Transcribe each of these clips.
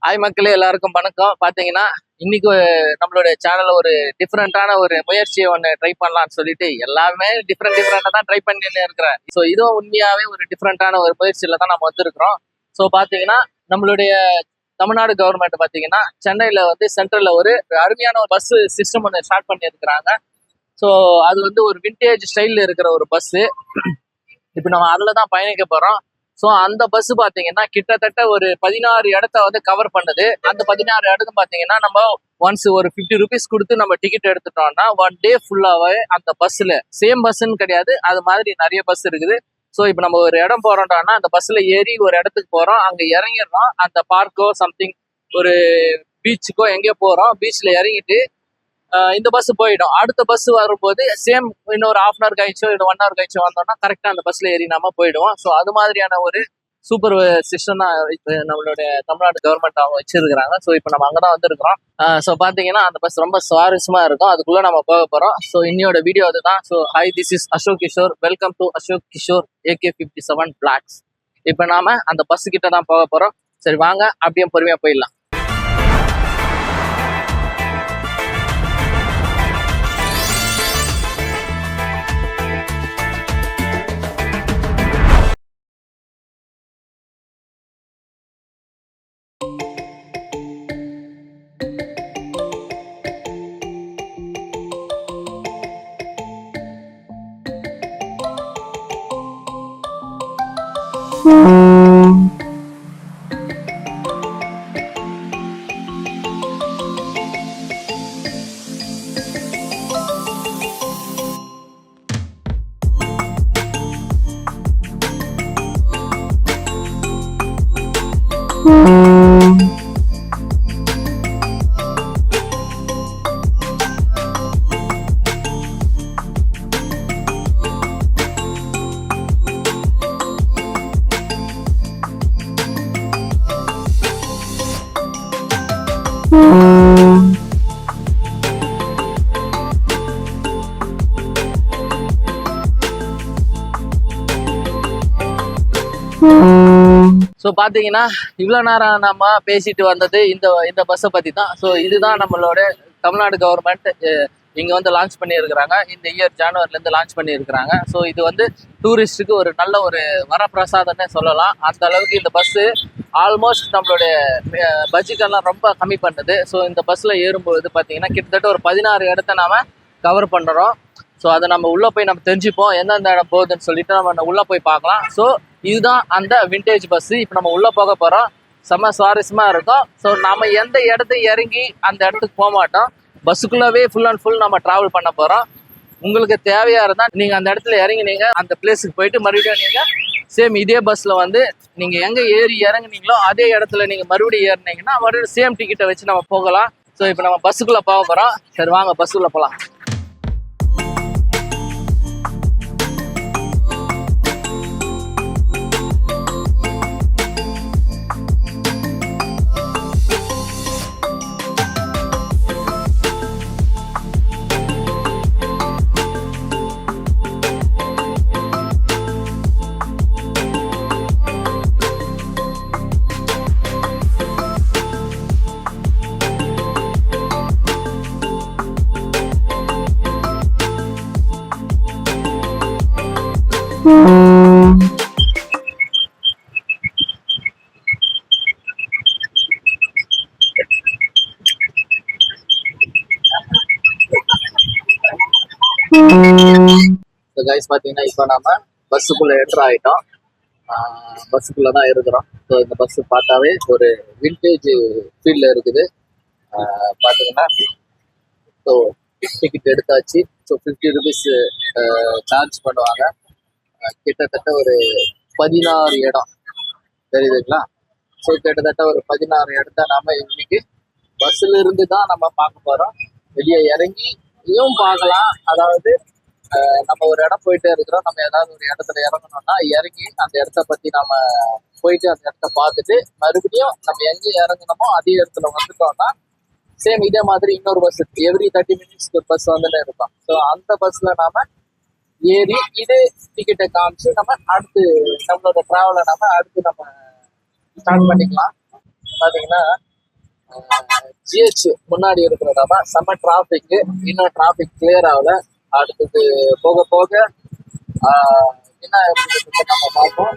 Hi மக்களே, எல்லாருக்கும் வணக்கம். பாத்தீங்கன்னா இன்னைக்கு நம்மளுடைய சேனல்ல ஒரு டிஃப்ரெண்டான ஒரு முயற்சியை ஒன்று ட்ரை பண்ணலாம்னு சொல்லிட்டு எல்லாமே டிஃப்ரெண்டா தான் ட்ரை பண்ணின்னு இருக்கிறேன். ஸோ இதுவும் உண்மையாவே ஒரு டிஃப்ரெண்டான ஒரு முயற்சியில தான் நம்ம வந்திருக்கிறோம். ஸோ பாத்தீங்கன்னா நம்மளுடைய தமிழ்நாடு கவர்மெண்ட் பாத்தீங்கன்னா சென்னையில சென்ட்ரல்ல ஒரு அருமையான ஒரு பஸ் சிஸ்டம் ஒன்று ஸ்டார்ட் பண்ணி இருக்கிறாங்க. ஸோ அது ஒரு விண்டேஜ் ஸ்டைல்ல இருக்கிற ஒரு பஸ். இப்போ நம்ம அதில் தான் பயணிக்க போறோம். ஸோ அந்த பஸ் பார்த்தீங்கன்னா கிட்டத்தட்ட ஒரு 16 இடத்த கவர் பண்ணுது. அந்த 16 இடத்து பார்த்தீங்கன்னா நம்ம ஒன்ஸ் ஒரு 50 ருபீஸ் கொடுத்து நம்ம டிக்கெட் எடுத்துட்டோம்னா 1 டே ஃபுல்லாவே அந்த பஸ்ல சேம் பஸ்ன்னு கிடையாது, அது மாதிரி நிறைய பஸ் இருக்குது. ஸோ இப்போ நம்ம ஒரு இடம் போறோம்னா அந்த பஸ்ல ஏறி ஒரு இடத்துக்கு போறோம், அங்க இறங்கிடுறோம். அந்த பார்க்கோ சம்திங் ஒரு பீச்சுக்கோ எங்கேயோ போறோம், பீச்ல இறங்கிட்டு இந்த பஸ் போயிடும். அடுத்த பஸ் வரும்போது சேம் இன்னொரு ½ ஹவர் கழிச்சோ இல்லை 1 ஹவர் கழிச்சோ வந்தோம்னா கரெக்டா அந்த பஸ்ல ஏறி நாம போயிடுவோம். ஸோ அது மாதிரியான ஒரு சூப்பர் சிஸ்டம் தான் நம்மளுடைய தமிழ்நாடு கவர்மெண்ட் அவங்க வச்சிருக்கிறாங்க. ஸோ இப்போ நம்ம அங்கதான் வந்திருக்கிறோம். ஸோ பாத்தீங்கன்னா அந்த பஸ் ரொம்ப சுவாரஸ்யமா இருக்கும், அதுக்குள்ள நம்ம போக போறோம். ஸோ இன்னையோட வீடியோ அதுதான். So hi, this is Ashok Kishore, welcome to Ashok Kishore AK57 blogs. இப்போ நாம அந்த பஸ் கிட்ட தான் போக போறோம். சரி வாங்க, அப்படியே பொறுமையா போயிடலாம். ஸோ பார்த்தீங்கன்னா இவ்வளோ நேரம் நம்ம பேசிட்டு வந்தது இந்த பஸ்ஸை பற்றி தான். ஸோ இதுதான் நம்மளோட தமிழ்நாடு கவர்மெண்ட் இங்கே லான்ச் பண்ணியிருக்கிறாங்க. இந்த இயர் ஜனவரிலேருந்து லான்ச் பண்ணியிருக்கிறாங்க. ஸோ இது டூரிஸ்ட்டுக்கு ஒரு நல்ல ஒரு வரப்பிரசாதம்னே சொல்லலாம். அந்த அளவுக்கு இந்த பஸ்ஸு ஆல்மோஸ்ட் நம்மளுடைய பட்ஜெட்டெல்லாம் ரொம்ப கம்மி பண்ணுது. ஸோ இந்த பஸ்ஸில் ஏறும்போது பார்த்தீங்கன்னா கிட்டத்தட்ட ஒரு 16 இடத்த நாம் கவர் பண்ணுறோம். ஸோ அதை நம்ம உள்ளே போய் நம்ம தெரிஞ்சுப்போம் எந்தெந்த இடம் போகுதுன்னு சொல்லிட்டு நம்ம உள்ளே போய் பார்க்கலாம். ஸோ இதுதான் அந்த விண்டேஜ் பஸ். இப்போ நம்ம உள்ள போக போறோம், செம்ம சுவாரஸ்யமா இருக்கும். ஸோ நம்ம எந்த இடத்துக்கு இறங்கி அந்த இடத்துக்கு போக மாட்டோம், பஸ்ஸுக்குள்ளவே ஃபுல் அண்ட் ஃபுல் நம்ம டிராவல் பண்ண போறோம். உங்களுக்கு தேவையா இருந்தா நீங்க அந்த இடத்துல இறங்கினீங்க, அந்த பிளேஸுக்கு போயிட்டு மறுபடியும் நீங்க சேம் இதே பஸ்ல நீங்க எங்க ஏறி இறங்குனீங்களோ அதே இடத்துல நீங்க மறுபடியும் ஏறினீங்கன்னா மறுபடியும் சேம் டிக்கெட்டை வச்சு நம்ம போகலாம். ஸோ இப்போ நம்ம பஸ்ஸுக்குள்ள போக போறோம். சரி வாங்க பஸ்ஸுக்குள்ள போகலாம். கைஸ் பார்த்தீங்கன்னா இப்போ நம்ம பஸ்ஸுக்குள்ள என்டர் ஆகிட்டோம். பஸ்ஸுக்குள்ளதான் இருக்கிறோம். ஸோ இந்த பஸ் பார்த்தாவே ஒரு விண்டேஜ் ஃபீல்ட்ல இருக்குது. பார்த்தீங்கன்னா ஸோ டிக்கெட் எடுத்தாச்சு. ஸோ 50 ருபீஸ் சார்ஜ் பண்ணுவாங்க. கிட்டத்தட்ட ஒரு 16 இடம் தெரியுதுங்களா? ஸோ கிட்டத்தட்ட ஒரு 16 இடத்த நாம இன்னைக்கு பஸ்ல இருந்து தான் நம்ம பார்க்க போறோம். வெளியே இறங்கி இதையும் பார்க்கலாம். அதாவது நம்ம ஒரு இடம் போயிட்டே இருக்கிறோம், நம்ம ஏதாவது ஒரு இடத்துல இறங்கணும்னா இறங்கி அந்த இடத்த பத்தி நம்ம போயிட்டு அந்த இடத்த பார்த்துட்டு மறுபடியும் நம்ம எங்க இறங்கணுமோ அதே இடத்துல வந்துட்டோம்னா சேம் இதே மாதிரி இன்னொரு பஸ் எவ்ரி 30 மினிட்ஸ்க்கு ஒரு பஸ் இருக்கும். ஸோ அந்த பஸ்ல நாம ஏறி இதே டிக்கெட்டை காமிச்சு நம்ம அடுத்து நம்மளோட டிராவலை நம்ம அடுத்து நம்ம ஸ்டார்ட் பண்ணிக்கலாம். பாத்தீங்கன்னா ஜிஹெச் முன்னாடி இருக்கிறதாம செம்ம டிராஃபிக், இன்னும் டிராஃபிக் கிளியர் ஆகல. அடுத்தது போக போக என்ன இருக்குதுன்னு நம்ம பார்ப்போம்.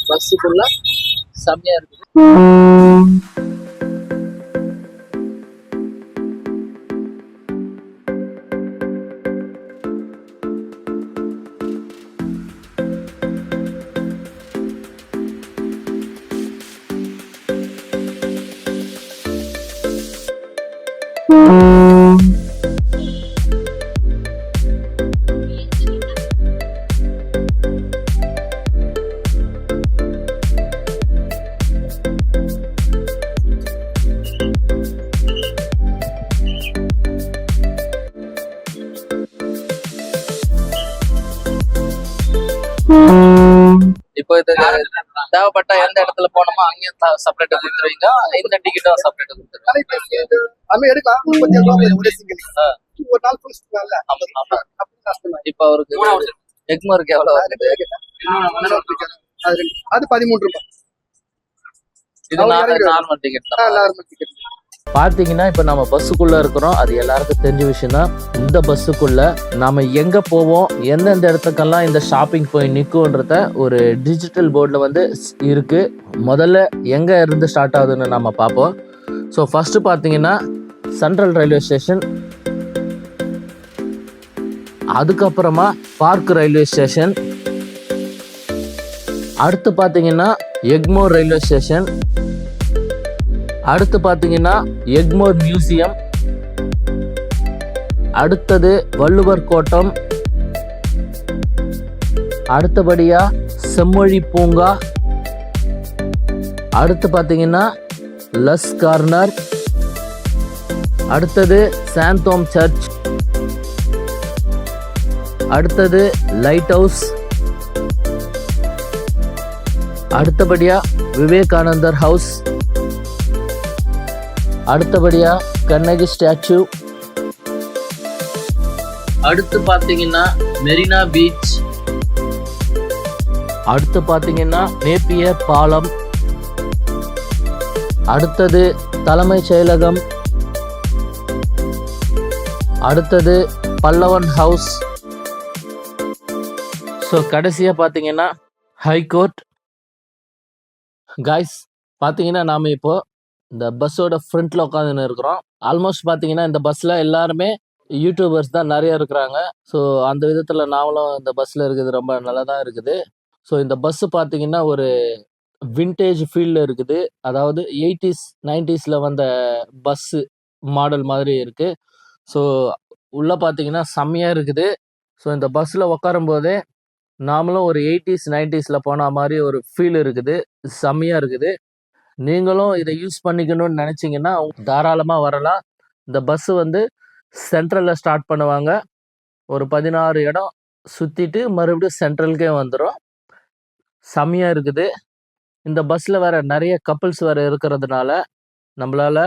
பஸ்ஸுக்குள்ள செம்மையா இருக்குது. இப்போ இது தேவைப்பட்ட எந்த இடத்துல போனோமோ அங்கேயும் செப்பரேட்டா கொடுத்துருவீங்க, இந்த டிக்கெட்டும் செப்பரேட்டா கொடுத்துருவீங்க. இப்ப அவருக்கு எக்மோருக்கு எவ்வளவு வருது? அது 13 ரூபாய். இது நார்மல் டிக்கெட் தான். பாத்தீங்கன்னா இப்ப நம்ம பஸ்ஸுக்குள்ள இருக்கிறோம். அது எல்லாருக்கும் தெரிஞ்ச விஷயம் தான். இந்த பஸ்ஸுக்குள்ள நாம எங்க போவோம், எந்தெந்த இடத்துக்கெல்லாம் இந்த ஷாப்பிங் போய் நிற்கும்ன்றத ஒரு டிஜிட்டல் போர்டில் வந்து இருக்கு. முதல்ல எங்க இருந்து ஸ்டார்ட் ஆகுதுன்னு நம்ம பார்ப்போம். ஸோ ஃபர்ஸ்ட் பார்த்தீங்கன்னா சென்ட்ரல் ரயில்வே ஸ்டேஷன், அதுக்கப்புறமா பார்க் ரயில்வே ஸ்டேஷன், அடுத்து பார்த்தீங்கன்னா எக்மோர் ரயில்வே ஸ்டேஷன், அடுத்து பார்த்தீங்கன்னா எக்மோர் மியூசியம், அடுத்தது வள்ளுவர் கோட்டம், அடுத்தபடியா செம்மொழி பூங்கா, அடுத்து பார்த்தீங்கன்னா லஸ் கார்னர், அடுத்தது சாந்தோம் சர்ச், அடுத்தது லைட் ஹவுஸ், அடுத்தபடியா விவேகானந்தர் ஹவுஸ், அடுத்தபடியா கண்ணகி ஸ்டாச்சு, அடுத்து பாத்தீங்கன்னா மெரினா பீச், அடுத்து பாத்தீங்கன்னா நேப்பியர் பாலம், அடுத்தது தலைமைச் செயலகம், அடுத்தது பல்லவன் ஹவுஸ். ஸோ கடைசியா பாத்தீங்கன்னா ஹைகோர்ட். காய்ஸ் பாத்தீங்கன்னா நாம இப்போ இந்த பஸ்ஸோட ஃப்ரண்ட்ல உட்காந்துன்னு இருக்கிறோம். ஆல்மோஸ்ட் பார்த்தீங்கன்னா இந்த பஸ்ல எல்லாருமே யூடியூபர்ஸ் தான் நிறைய இருக்கிறாங்க. ஸோ அந்த விதத்தில் நாமளும் இந்த பஸ்ல இருக்குது ரொம்ப நல்லா தான் இருக்குது. ஸோ இந்த பஸ் பார்த்தீங்கன்னா ஒரு விண்டேஜ் ஃபீல்டில் இருக்குது. அதாவது 80s 90s வந்த பஸ்ஸு மாடல் மாதிரி இருக்கு. ஸோ உள்ள பார்த்தீங்கன்னா செம்மையாக இருக்குது. ஸோ இந்த பஸ்ஸில் உட்காரும் போதே நாமளும் ஒரு 80s 90s போன மாதிரி ஒரு ஃபீல் இருக்குது. செம்மையாக இருக்குது. நீங்களும் இதை யூஸ் பண்ணிக்கணும்னு நினச்சிங்கன்னா தாராளமாக வரலாம். இந்த பஸ்ஸு வந்து சென்ட்ரலில் ஸ்டார்ட் பண்ணுவாங்க. ஒரு 16 இடம் சுற்றிட்டு மறுபடியும் சென்ட்ரலுக்கே வந்துடும். செம்மையாக இருக்குது. இந்த பஸ்ஸில் வேறு நிறைய கப்புள்ஸ் வேறு இருக்கிறதுனால நம்மளால்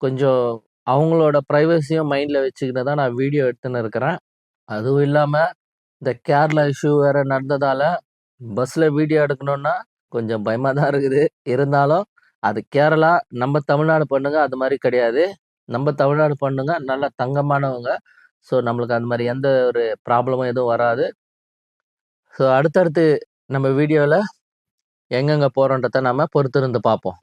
கொஞ்சம் அவங்களோட ப்ரைவசியும் மைண்டில் வச்சுக்கிட்டு தான் நான் வீடியோ எடுத்துன்னு இருக்கிறேன். அதுவும் இல்லாமல் இந்த கேரளா இஷ்யூ வேறு நடந்ததால் பஸ்ஸில் வீடியோ எடுக்கணுன்னா கொஞ்சம் பயமாக தான் இருக்குது. இருந்தாலும் அது கேரளா, நம்ம தமிழ்நாடு பொண்ணுங்க அது மாதிரி கிடையாது. நம்ம தமிழ்நாடு பொண்ணுங்க நல்ல தங்கமானவங்க. ஸோ நம்மளுக்கு அந்த மாதிரி எந்த ஒரு ப்ராப்ளமும் எதுவும் வராது. ஸோ அடுத்தடுத்து நம்ம வீடியோவில் எங்கெங்கே போகிறோன்றதை நம்ம பொறுத்திருந்து பார்ப்போம்.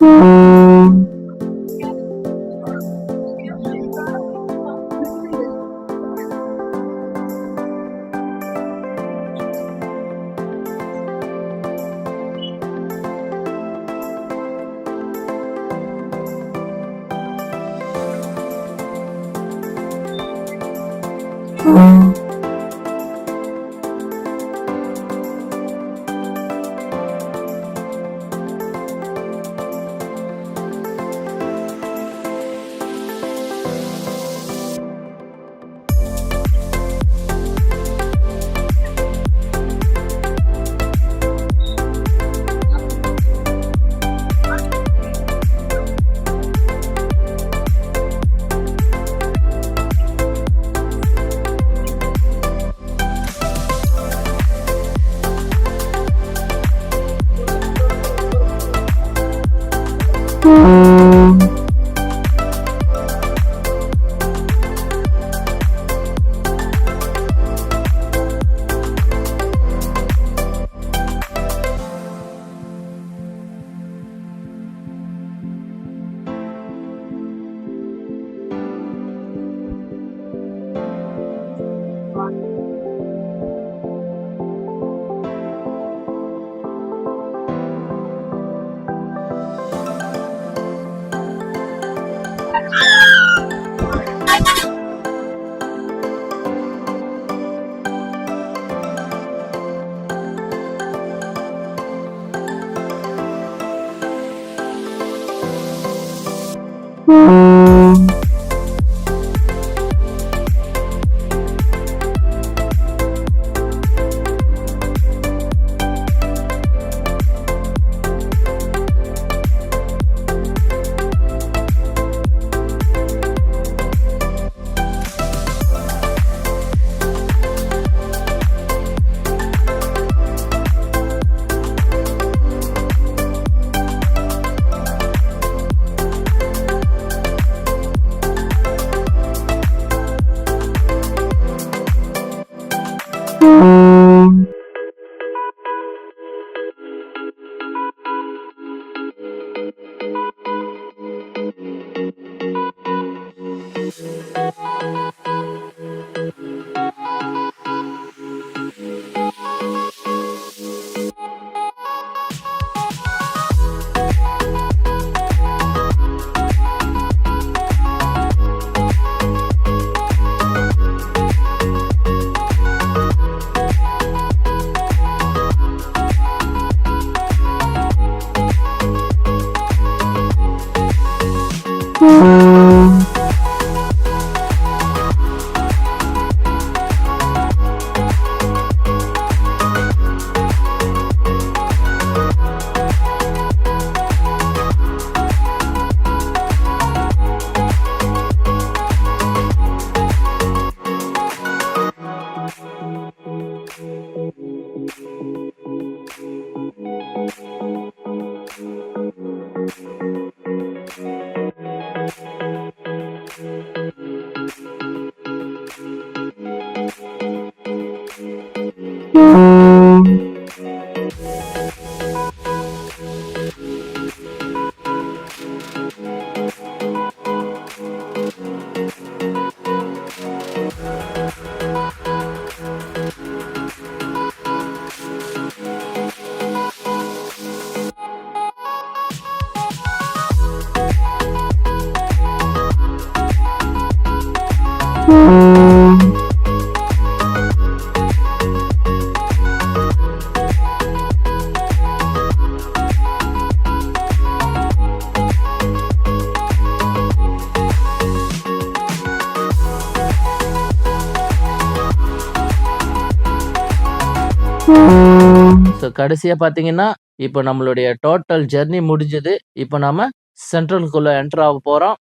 ஸோ கடைசியா பாத்தீங்கன்னா இப்போ நம்மளுடைய டோட்டல் ஜெர்னி முடிஞ்சது. இப்போ நாம சென்ட்ரலுக்குள்ள என்டர் ஆக போறோம்.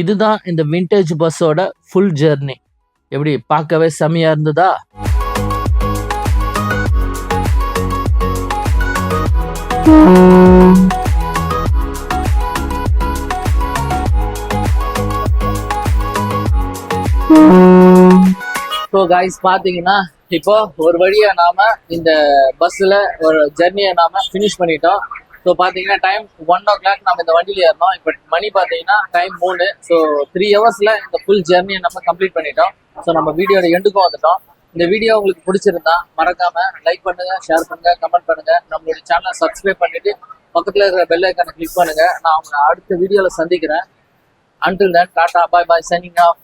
இதுதான் இந்த விண்டேஜ் பஸ்ஸோட ஃபுல் ஜெர்னி. எப்படி பார்க்கவே செமையா இருந்ததா? ஸோ கைஸ் பாத்தீங்கன்னா இப்போ ஒரு வழியா நாம இந்த பஸ்ல ஒரு ஜெர்னியை நாம ஃபினிஷ் பண்ணிட்டோம். ஸோ பாத்தீங்கன்னா டைம் 1 o'clock நம்ம இந்த வண்டியில ஏறணும். இப்போ மணி பாத்தீங்கன்னா டைம் 3. ஸோ 3 hours இந்த ஃபுல் ஜெர்னியை நம்ம கம்ப்ளீட் பண்ணிட்டோம். ஸோ நம்ம வீடியோட எண்டுக்கும் வந்துட்டோம். இந்த வீடியோ உங்களுக்கு பிடிச்சிருந்தா மறக்காம லைக் பண்ணுங்க, ஷேர் பண்ணுங்க, கமெண்ட் பண்ணுங்க. நம்மளுடைய சேனலை சப்ஸ்கிரைப் பண்ணிட்டு பக்கத்துல இருக்கிற பெல் ஐக்கானை கிளிக் பண்ணுங்க. நான் உங்களை அடுத்த வீடியோல சந்திக்கிறேன். Until then, Tata, bye bye, signing off.